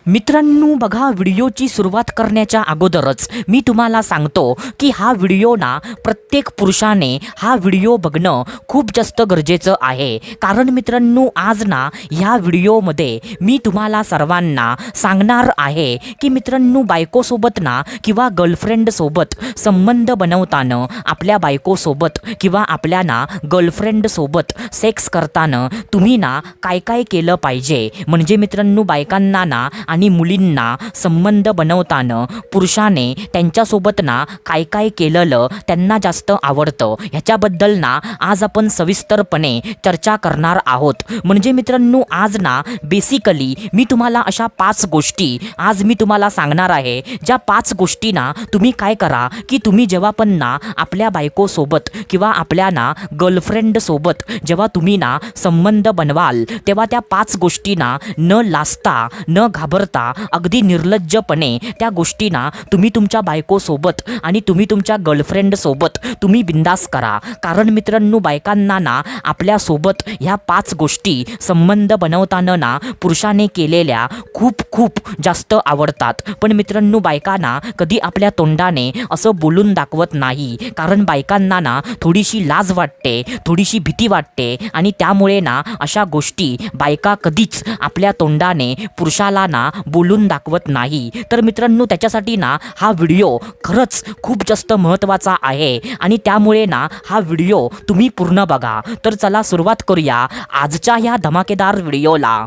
मित्रांनो बघा, व्हिडिओची सुरुवात करण्याच्या अगोदरच मी तुम्हाला सांगतो की हा व्हिडिओ ना प्रत्येक पुरुषाने हा व्हिडिओ बघणं खूप जास्त गरजेचं आहे. कारण मित्रांनो आज ना ह्या व्हिडिओमध्ये मी तुम्हाला सर्वांना सांगणार आहे की मित्रांनो बायकोसोबत ना किंवा गर्लफ्रेंडसोबत संबंध बनवताना आपल्या बायकोसोबत किंवा आपल्या ना गर्लफ्रेंडसोबत सेक्स करताना तुम्ही ना काय काय केलं पाहिजे. म्हणजे मित्रांनो बायकांना ना आणि मुलींना संबंध बनवताना पुरुषाने त्यांच्यासोबत ना काय काय केलेलं त्यांना जास्त आवडतं ह्याच्याबद्दल ना आज आपण सविस्तरपणे चर्चा करणार आहोत. म्हणजे मित्रांनो आज ना बेसिकली मी तुम्हाला अशा 5 गोष्टी आज मी तुम्हाला सांगणार आहे, ज्या 5 गोष्टी ना तुम्ही काय करा की तुम्ही जेव्हा पण ना आपल्या बायकोसोबत किंवा आपल्या ना गर्लफ्रेंडसोबत जेव्हा तुम्ही ना संबंध बनवाल तेव्हा त्या 5 गोष्टी ना न लाजता न घाबरता अगदी निर्लज्जपणे त्या गोष्टी ना तुम्ही तुमच्या बायकोसोबत आणि तुम्ही तुमच्या गर्लफ्रेंडसोबत तुम्ही बिंदास करा. कारण मित्रांनो बायकांना ना आपल्यासोबत ह्या 5 गोष्टी संबंध बनवताना ना पुरुषाने केलेल्या खूप खूप जास्त आवडतात. पण मित्रांनो बायकांना कधी आपल्या तोंडाने असं बोलून दाखवत नाही. कारण बायकांना ना थोडीशी लाज वाटते, थोडीशी भीती वाटते आणि त्यामुळे ना अशा गोष्टी बायका कधीच आपल्या तोंडाने पुरुषाला ना बोलून दाखवत नाही. तर मित्रांनो त्याच्यासाठी ना हा व्हिडिओ खरंच खूप जास्त महत्त्वाचा आहे आणि त्यामुळे ना हा व्हिडिओ तुम्ही पूर्ण बघा. तर चला सुरुवात करूया आजच्या ह्या धमाकेदार व्हिडिओला.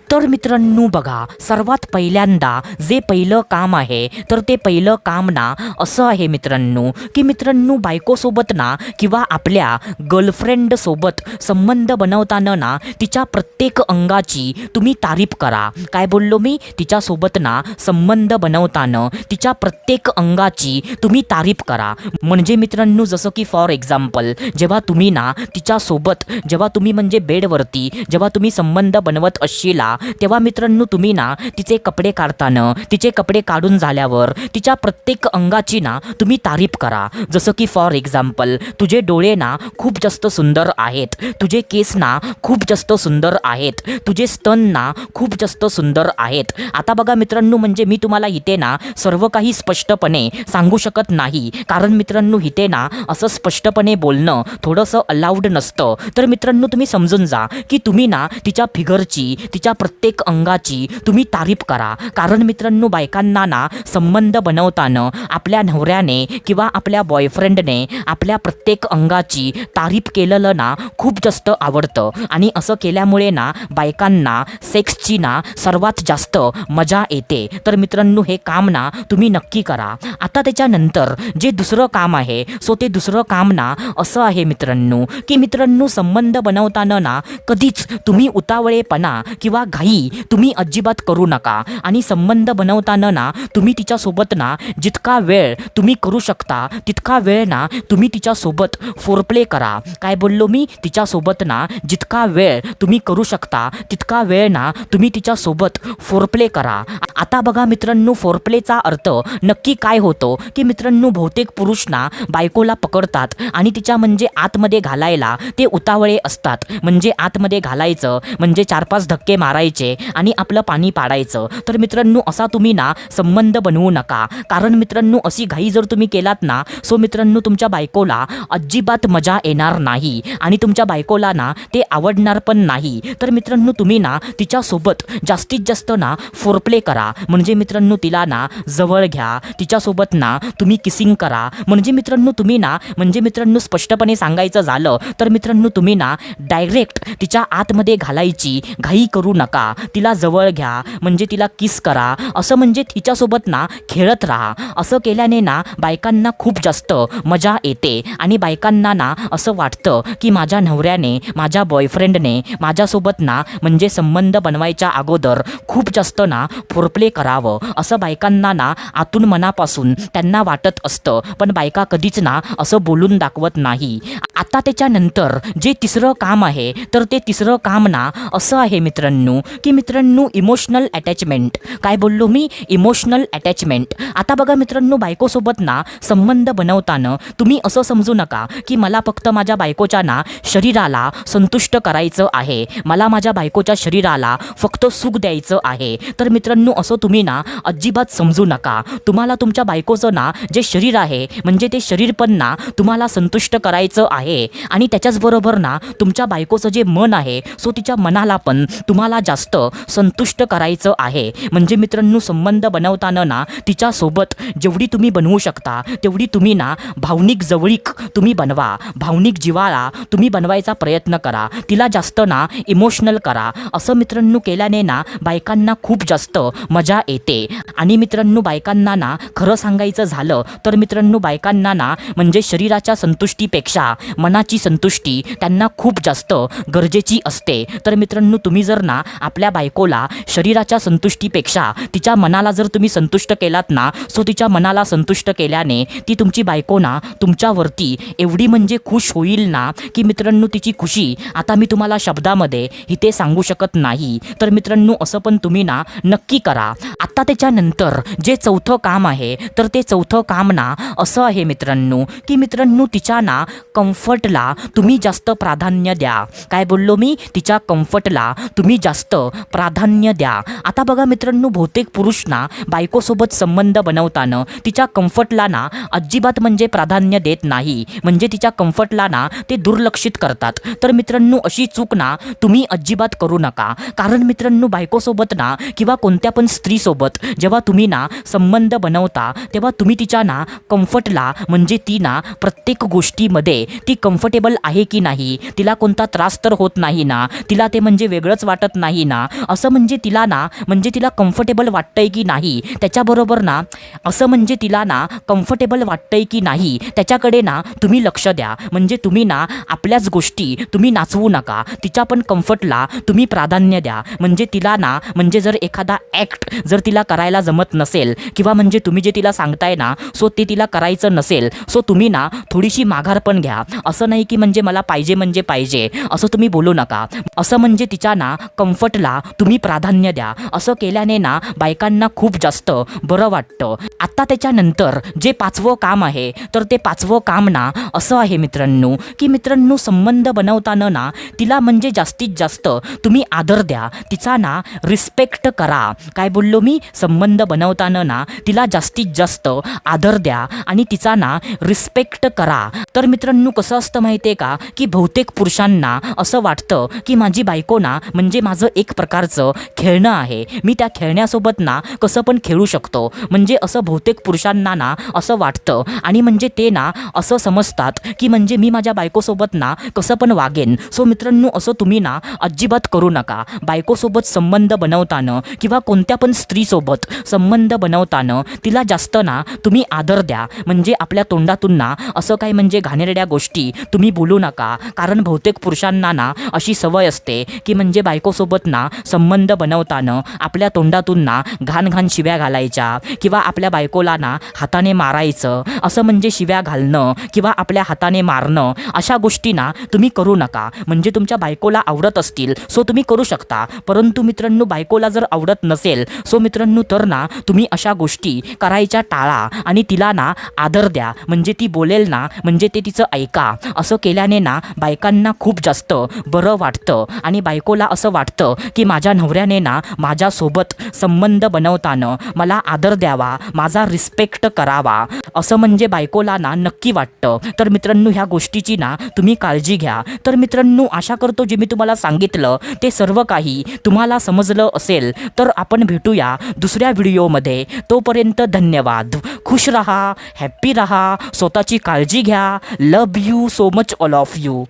तर मित्रांनो बघा, सर्वात पहिल्यांदा जे पहिलं काम आहे तर ते पहिलं काम ना असं आहे मित्रांनो की मित्रांनो बायकोसोबत ना किंवा आपल्या गर्लफ्रेंडसोबत संबंध बनवताना ना तिच्या प्रत्येक अंगाची तुम्ही तारीफ करा. काय बोललो मी? तिच्यासोबत ना संबंध बनवताना तिच्या प्रत्येक अंगाची तुम्ही तारीफ करा. म्हणजे मित्रांनो जसं की फॉर एक्झाम्पल जेव्हा तुम्ही ना तिच्यासोबत जेव्हा तुम्ही म्हणजे बेडवरती जेव्हा तुम्ही संबंध बनवत असशीला तेव्हा मित्रांनो तुम्ही ना तिचे कपडे काढताना तिचे कपडे काढून झाल्यावर तिच्या प्रत्येक अंगाची ना तुम्ही तारीफ करा. जसं की फॉर एक्झाम्पल तुझे डोळे ना खूप जास्त सुंदर आहेत, तुझे केस ना खूप जास्त सुंदर आहेत, तुझे स्तन ना खूप जास्त सुंदर आहेत. आता बघा मित्रांनो म्हणजे मी तुम्हाला इथे ना सर्व काही स्पष्टपणे सांगू शकत नाही. कारण मित्रांनो इथे ना असं स्पष्टपणे बोलणं थोडंसं अलाउड नसतं. तर मित्रांनो तुम्ही समजून जा की तुम्ही ना तिच्या फिगरची तिच्या प्रत्येक अंगाची तुम्ही तारीफ करा. कारण मित्रांनो बायकांना ना संबंध बनवताना आपल्या नवऱ्याने किंवा आपल्या बॉयफ्रेंडने आपल्या प्रत्येक अंगाची तारीफ केलेलं ना खूप जास्त आवडतं आणि असं केल्यामुळे ना बायकांना सेक्सची ना सर्वात जास्त मजा येते. तर मित्रांनो हे काम ना तुम्ही नक्की करा. आता त्याच्यानंतर जे दुसरं काम आहे ते दुसरं काम ना असं आहे मित्रांनो की मित्रांनो संबंध बनवताना ना कधीच तुम्ही उतावळेपणा किंवा घाई तुम्ही अजिबात करू नका. आणि संबंध बनवताना ना तुम्ही तिच्यासोबत ना जितका वेळ तुम्ही करू शकता तितका वेळ ना तुम्ही तिच्यासोबत फोरप्ले करा. काय बोललो मी? तिच्यासोबत ना जितका वेळ तुम्ही करू शकता तितका वेळ ना तुम्ही तिच्यासोबत फोरप्ले करा. आता बघा मित्रांनो फोरप्लेचा अर्थ नक्की काय होतो की मित्रांनो बहुतेक पुरुष ना बायकोला पकडतात आणि तिच्या म्हणजे आतमध्ये घालायला ते उतावळे असतात. म्हणजे आतमध्ये घालायचं म्हणजे 4-5 धक्के मारायचे आणि आपलं पाणी पाडायचं. तर मित्रांनो असा तुम्ही ना संबंध बनवू नका. कारण मित्रांनो अशी घाई जर तुम्ही केलात ना मित्रांनो तुमच्या बायकोला अजिबात मजा येणार नाही आणि तुमच्या बायकोला ना ते आवडणार पण नाही. तर मित्रांनो तुम्ही ना तिच्यासोबत जास्तीत जास्त ना फोरप्ले करा. म्हणजे मित्रांनो तिला ना जवळ घ्या, तिच्यासोबत ना तुम्ही किसिंग करा. म्हणजे मित्रांनो तुम्ही ना म्हणजे मित्रांनो स्पष्टपणे सांगायचं झालं तर मित्रांनो तुम्ही ना डायरेक्ट तिच्या आतमध्ये घालायची घाई करू नका. तिला जवळ घ्या, म्हणजे तिला किस करा, असं म्हणजे तिच्यासोबत ना खेळत राहा. असं केल्याने ना बायकांना खूप जास्त मजा येते आणि बायकांना ना असं वाटतं की माझ्या नवऱ्याने माझ्या बॉयफ्रेंडने माझ्यासोबत ना म्हणजे संबंध बनवायच्या अगोदर खूप जास्त ना फोरप्ले करावं असं बायकांना ना आतून मनापासून त्यांना वाटत असतं. पण बायका कधीच ना असं बोलून दाखवत नाही. आता त्याच्यानंतर जे तिसरं काम आहे तर ते तिसरं काम ना असं आहे मित्रांनो की मित्रांनो इमोशनल अटॅचमेंट. काय बोललो मी? Emotional attachment. आता बघा मित्रांनो बायकोसोबत ना संबंध बनवताना तुम्ही असं समजू नका की मला फक्त माझ्या बायकोच्या ना शरीराला संतुष्ट करायचं आहे, मला माझ्या बायकोच्या शरीराला फक्त सुख द्यायचं आहे. तर मित्रांनो असं तुम्ही ना अजिबात समजू नका. तुम्हाला तुमच्या बायकोचं ना जे शरीर आहे म्हणजे ते शरीर पण ना तुम्हाला संतुष्ट करायचं आहे आणि त्याच्याचबरोबर ना तुमच्या बायकोचं जे मन आहे सो तिच्या मनाला पण तुम्हाला जास्त संतुष्ट करायचं आहे. म्हणजे मित्रांनो संबंध बनवताना ना तिच्यासोबत जेवढी तुम्ही बनवू शकता तेवढी तुम्ही ना भावनिक जवळीक तुम्ही बनवा. भावनिक जिव्हाळा तुम्ही बनवायचा प्रयत्न करा. तिला जास्त ना इमोशनल करा. असं मित्रांनो केल्याने ना बायकांना खूप जास्त मजा येते. आणि मित्रांनो बायकांना ना खरं सांगायचं झालं तर मित्रांनो बायकांना ना म्हणजे शरीराच्या संतुष्टीपेक्षा मनाची संतुष्टी त्यांना खूप जास्त गरजेची असते. तर मित्रांनो तुम्ही जर ना आपल्या बायकोला शरीराच्या संतुष्टीपेक्षा तिच्या मनाला जर तुम्ही संतुष्ट केलात ना सो तिच्या मनाला संतुष्ट केल्याने ती तुमची बायको ना तुमच्यावरती एवढी म्हणजे खुश होईल ना की मित्रांनो तिची खुशी आता मी तुम्हाला शब्दामध्ये इथे सांगू शकत नाही. तर मित्रांनो असं पण तुम्ही ना नक्की करा. आता त्याच्यानंतर जे चौथं काम आहे तर ते चौथं काम ना असं आहे मित्रांनो की मित्रांनो तिच्या ना कम्फर्टला तुम्ही जास्त प्राधान्य द्या. काय बोललो मी? तिच्या कम्फर्टला तुम्ही जास्त प्राधान्य द्या. आता बघा मित्रांनो बहुतेक पुरुष ना बायकोसोबत संबंध बनवताना तिच्या कम्फर्टला ना अजिबात म्हणजे प्राधान्य देत नाही. म्हणजे तिच्या कम्फर्टला ना ते दुर्लक्षित करतात. तर मित्रांनो अशी चूक ना तुम्ही अजिबात करू नका. कारण मित्रांनो बायकोसोबत ना किंवा कोणत्या पण स्त्रीसोबत जेव्हा तुम्ही ना संबंध बनवता तेव्हा तुम्ही तिच्या ना कम्फर्टला म्हणजे ती ना प्रत्येक गोष्टीमध्ये ती कम्फर्टेबल आहे की नाही, तिला कोणता त्रास तर होत नाही ना, तिला ते म्हणजे वेगळंच वाटत नाही ना, असं म्हणजे तिला ना म्हणजे तिला कम्फर्टेबल वाटतंय की नाही, त्याच्याबरोबर ना असं म्हणजे तिला ना कम्फर्टेबल वाटतंय की नाही त्याच्याकडे ना तुम्ही लक्ष द्या. म्हणजे तुम्ही ना आपल्याच गोष्टी तुम्ही नाचवू नका. तिच्या पण कम्फर्टला तुम्ही प्राधान्य द्या. म्हणजे तिला ना म्हणजे जर एखादा ॲक्ट जर तिला करायला जमत नसेल किंवा म्हणजे तुम्ही जे तिला सांगताय ना सो ते तिला करायचं नसेल सो तुम्ही ना थोडीशी माघार पण घ्या. असं नाही की म्हणजे मला पाहिजे म्हणजे पाहिजे असं तुम्ही बोलू नका. असं म्हणजे तिच्या ना कम्फर्टला तुम्ही प्राधान्य द्या. असं केल्याने ना बायकांना खूप जास्त बरं वाटतं. आता त्याच्यानंतर जे पाचवं काम आहे तर ते पाचवं काम ना असं आहे मित्रांनो की मित्रांनो संबंध बनवताना ना तिला म्हणजे जास्तीत जास्त तुम्ही आदर द्या. तिचा ना रिस्पेक्ट करा. काय बोललो मी? संबंध बनवताना ना तिला जास्तीत जास्त आदर द्या आणि तिचा ना रिस्पेक्ट करा. तर मित्रांनो कसं असतं माहिती आहे का की बहुतेक पुरुषांना असं वाटतं की माझी बायको ना म्हणजे माझं एक प्रकारचं खेळणं आहे. मी त्या खेळण्यासोबत ना कसं पण खेळू शकतो. म्हणजे असं बहुतेक पुरुषांना ना असं वाटतं आणि म्हणजे ते ना असं समजतात की म्हणजे मी माझ्या बायकोसोबत ना कसं पण वागेन. सो मित्रांनो असं तुम्ही ना अजिबात करू नका. बायकोसोबत संबंध बनवताना किंवा कोणत्या पण स्त्रीसोबत संबंध बनवताना तिला जास्त ना तुम्ही आदर द्या. म्हणजे आपल्या तोंडातून ना असं काही म्हणजे घाणेरड्या गोष्टी तुम्ही बोलू नका. कारण बहुतेक पुरुषांना ना अशी सवय असते की म्हणजे बायकोसोबत ना संबंध बनवताना आपल्या तोंडातून ना घाण घाण शिव्या घालायच्या किंवा आपल्या बायकोला ना हाताने मारायचं असं म्हणजे शिव्या घालणं किंवा आपल्या हाताने मारणं अशा गोष्टी ना तुम्ही करू नका. म्हणजे तुमच्या बायकोला आवडत असतील सो तुम्ही करू शकता. परंतु मित्रांनो बायकोला जर आवडत नसेल सो मित्रांनो तर ना तुम्ही अशा गोष्टी करायच्या टाळा आणि तिला ना आदर द्या. म्हणजे ती बोलेल ना म्हणजे ते तिचं ऐका. असं केल्याने ना बायकांना खूप जास्त बरं वाटतं आणि बायकोला असं वाटतं की माझ्या नवऱ्याने ना माझ्यासोबत संबंध बनवताना मला आदर द्यावा, माझा रिस्पेक्ट करावा असं म्हणजे बायकोला ना नक्की वाटतं. तर मित्रांनो ह्या गोष्टीची ना तुम्ही काळजी घ्या. तर मित्रांनो आशा करतो जे मी तुम्हाला सांगितलं ते सर्व काही तुम्हाला समजलं असेल. तर आपण भेटूया दुसऱ्या व्हिडिओमध्ये. तोपर्यंत धन्यवाद. खुश रहा, हॅप्पी रहा, स्वतःची काळजी घ्या. Love you so much all of you.